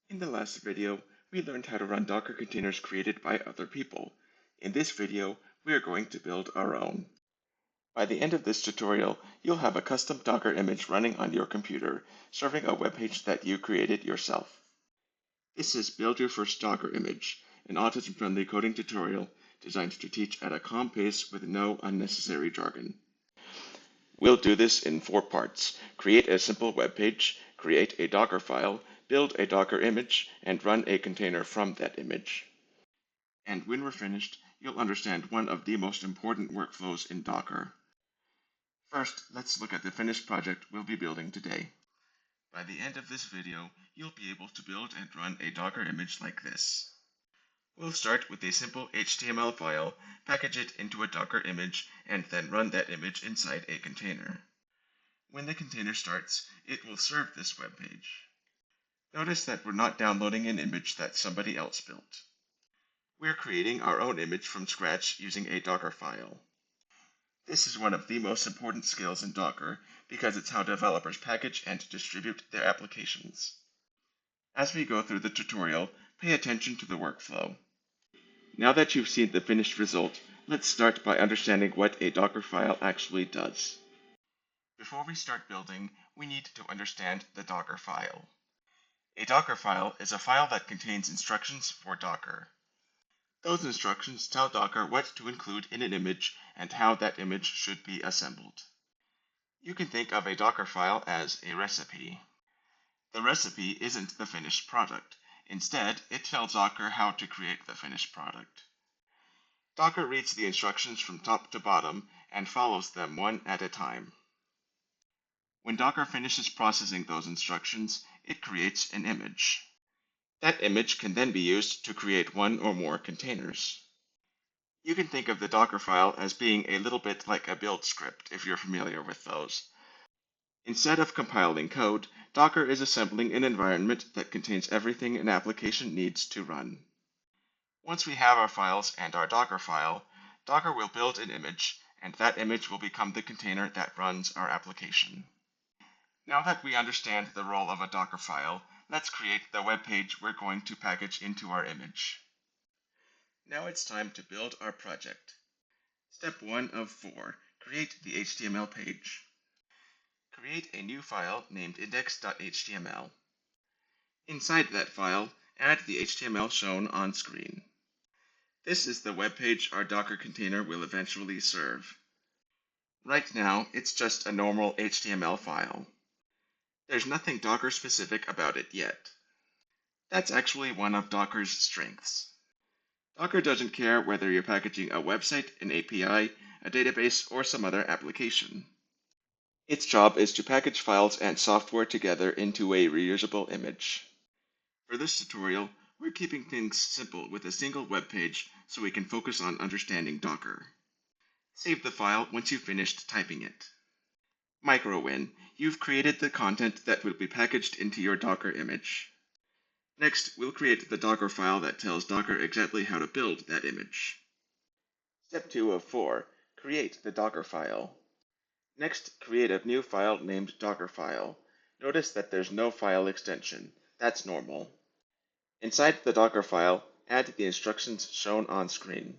In the last video, we learned how to run Docker containers created by other people. In this video, we are going to build our own. By the end of this tutorial, you'll have a custom Docker image running on your computer, serving a web page that you created yourself. This is Build Your First Docker Image, an autism-friendly coding tutorial designed to teach at a calm pace with no unnecessary jargon. We'll do this in 4 parts: create a simple web page, create a Dockerfile, build a Docker image, and run a container from that image. And when we're finished, you'll understand one of the most important workflows in Docker. First, let's look at the finished project we'll be building today. By the end of this video, you'll be able to build and run a Docker image like this. We'll start with a simple HTML file, package it into a Docker image, and then run that image inside a container. When the container starts, it will serve this web page. Notice that we're not downloading an image that somebody else built. We're creating our own image from scratch using a Dockerfile. This is one of the most important skills in Docker because it's how developers package and distribute their applications. As we go through the tutorial, pay attention to the workflow. Now that you've seen the finished result, let's start by understanding what a Dockerfile actually does. Before we start building, we need to understand the Dockerfile. A Dockerfile is a file that contains instructions for Docker. Those instructions tell Docker what to include in an image and how that image should be assembled. You can think of a Dockerfile as a recipe. The recipe isn't the finished product. Instead, it tells Docker how to create the finished product. Docker reads the instructions from top to bottom and follows them one at a time. When Docker finishes processing those instructions, it creates an image. That image can then be used to create one or more containers. You can think of the Dockerfile as being a little bit like a build script, if you're familiar with those. Instead of compiling code, Docker is assembling an environment that contains everything an application needs to run. Once we have our files and our Dockerfile, Docker will build an image, and that image will become the container that runs our application. Now that we understand the role of a Dockerfile, let's create the web page we're going to package into our image. Now it's time to build our project. Step 1 of 4, create the HTML page. Create a new file named index.html. Inside that file, add the HTML shown on screen. This is the web page our Docker container will eventually serve. Right now, it's just a normal HTML file. There's nothing Docker specific about it yet. That's actually one of Docker's strengths. Docker doesn't care whether you're packaging a website, an API, a database, or some other application. Its job is to package files and software together into a reusable image. For this tutorial, we're keeping things simple with a single web page so we can focus on understanding Docker. Save the file once you've finished typing it. Micro-win, you've created the content that will be packaged into your Docker image. Next, we'll create the Docker file that tells Docker exactly how to build that image. Step 2 of 4, create the Docker file. Next, create a new file named Dockerfile. Notice that there's no file extension. That's normal. Inside the Docker file, add the instructions shown on screen.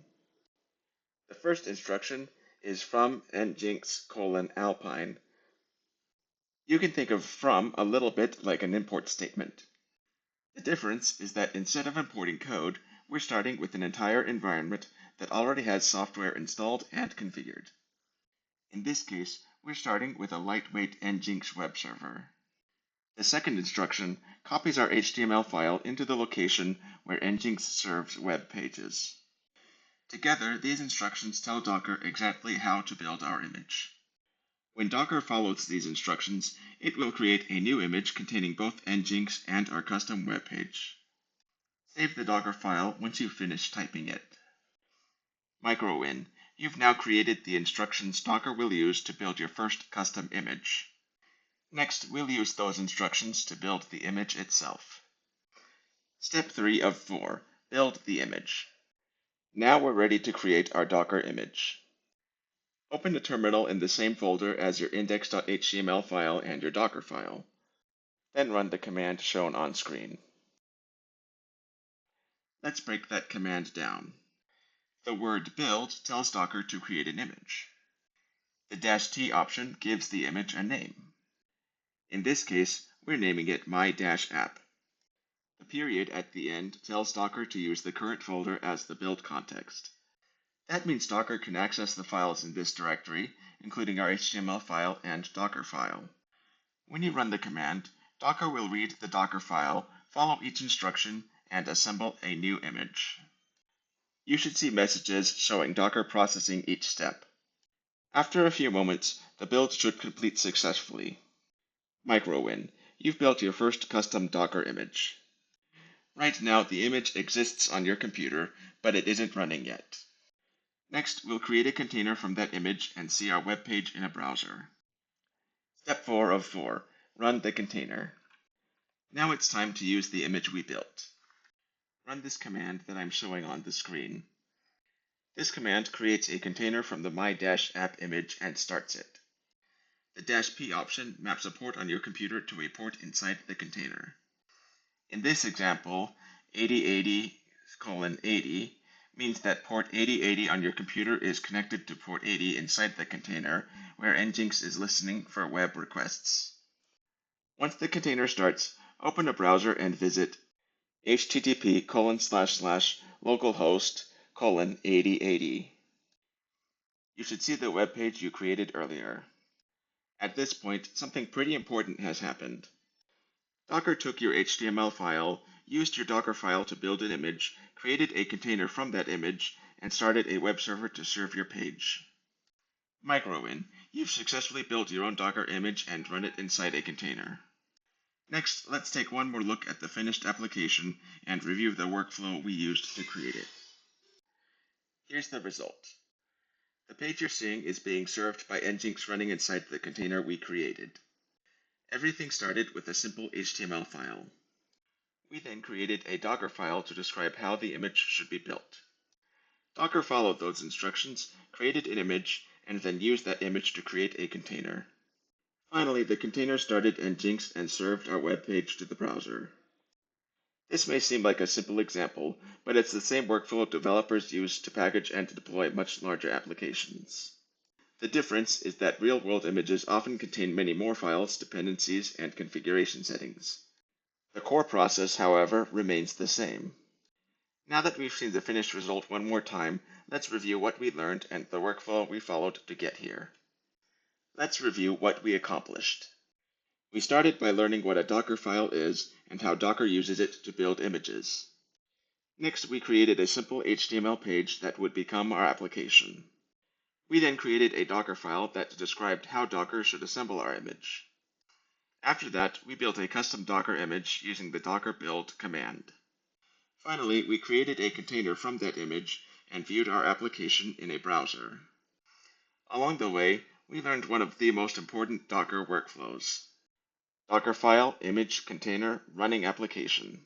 The first instruction is from Nginx:\alpine. You can think of from a little bit like an import statement. The difference is that instead of importing code, we're starting with an entire environment that already has software installed and configured. In this case, we're starting with a lightweight Nginx web server. The second instruction copies our HTML file into the location where Nginx serves web pages. Together, these instructions tell Docker exactly how to build our image. When Docker follows these instructions, it will create a new image containing both Nginx and our custom web page. Save the Docker file once you've finished typing it. Micro-win, you've now created the instructions Docker will use to build your first custom image. Next, we'll use those instructions to build the image itself. Step 3 of 4, build the image. Now we're ready to create our Docker image. Open a terminal in the same folder as your index.html file and your Docker file. Then run the command shown on screen. Let's break that command down. The word build tells Docker to create an image. The -t option gives the image a name. In this case, we're naming it my-app. The period at the end tells Docker to use the current folder as the build context. That means Docker can access the files in this directory, including our HTML file and Dockerfile. When you run the command, Docker will read the Dockerfile, follow each instruction, and assemble a new image. You should see messages showing Docker processing each step. After a few moments, the build should complete successfully. Micro win. You've built your first custom Docker image. Right now, the image exists on your computer, but it isn't running yet. Next, we'll create a container from that image and see our web page in a browser. Step 4 of 4. Run the container. Now it's time to use the image we built. Run this command that I'm showing on the screen. This command creates a container from the my-app image and starts it. The -p option maps a port on your computer to a port inside the container. In this example, 8080:80 means that port 8080 on your computer is connected to port 80 inside the container, where Nginx is listening for web requests. Once the container starts, open a browser and visit http://localhost:8080. You should see the web page you created earlier. At this point, something pretty important has happened. Docker took your HTML file, used your Dockerfile to build an image, created a container from that image, and started a web server to serve your page. Microwin, you've successfully built your own Docker image and run it inside a container. Next, let's take one more look at the finished application and review the workflow we used to create it. Here's the result. The page you're seeing is being served by Nginx running inside the container we created. Everything started with a simple HTML file. We then created a Docker file to describe how the image should be built. Docker followed those instructions, created an image, and then used that image to create a container. Finally, the container started Nginx and served our web page to the browser. This may seem like a simple example, but it's the same workflow developers use to package and deploy much larger applications. The difference is that real-world images often contain many more files, dependencies, and configuration settings. The core process, however, remains the same. Now that we've seen the finished result one more time, let's review what we learned and the workflow we followed to get here. Let's review what we accomplished. We started by learning what a Dockerfile is and how Docker uses it to build images. Next, we created a simple HTML page that would become our application. We then created a Dockerfile that described how Docker should assemble our image. After that, we built a custom Docker image using the docker build command. Finally, we created a container from that image and viewed our application in a browser. Along the way, we learned one of the most important Docker workflows: Dockerfile, image, container, running application.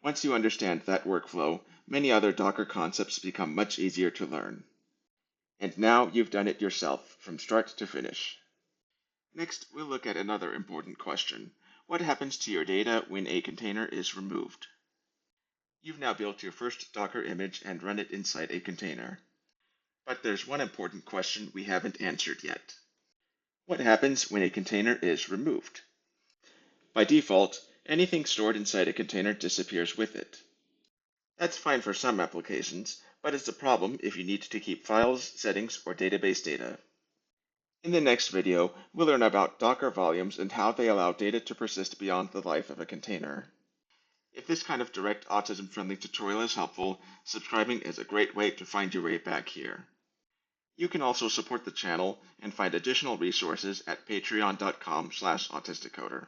Once you understand that workflow, many other Docker concepts become much easier to learn. And now you've done it yourself, from start to finish. Next, we'll look at another important question. What happens to your data when a container is removed? You've now built your first Docker image and run it inside a container. But there's one important question we haven't answered yet. What happens when a container is removed? By default, anything stored inside a container disappears with it. That's fine for some applications, but it's a problem if you need to keep files, settings, or database data. In the next video, we'll learn about Docker volumes and how they allow data to persist beyond the life of a container. If this kind of direct autism-friendly tutorial is helpful, subscribing is a great way to find your way back here. You can also support the channel and find additional resources at patreon.com/autisticcoder.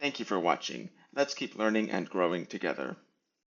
Thank you for watching. Let's keep learning and growing together.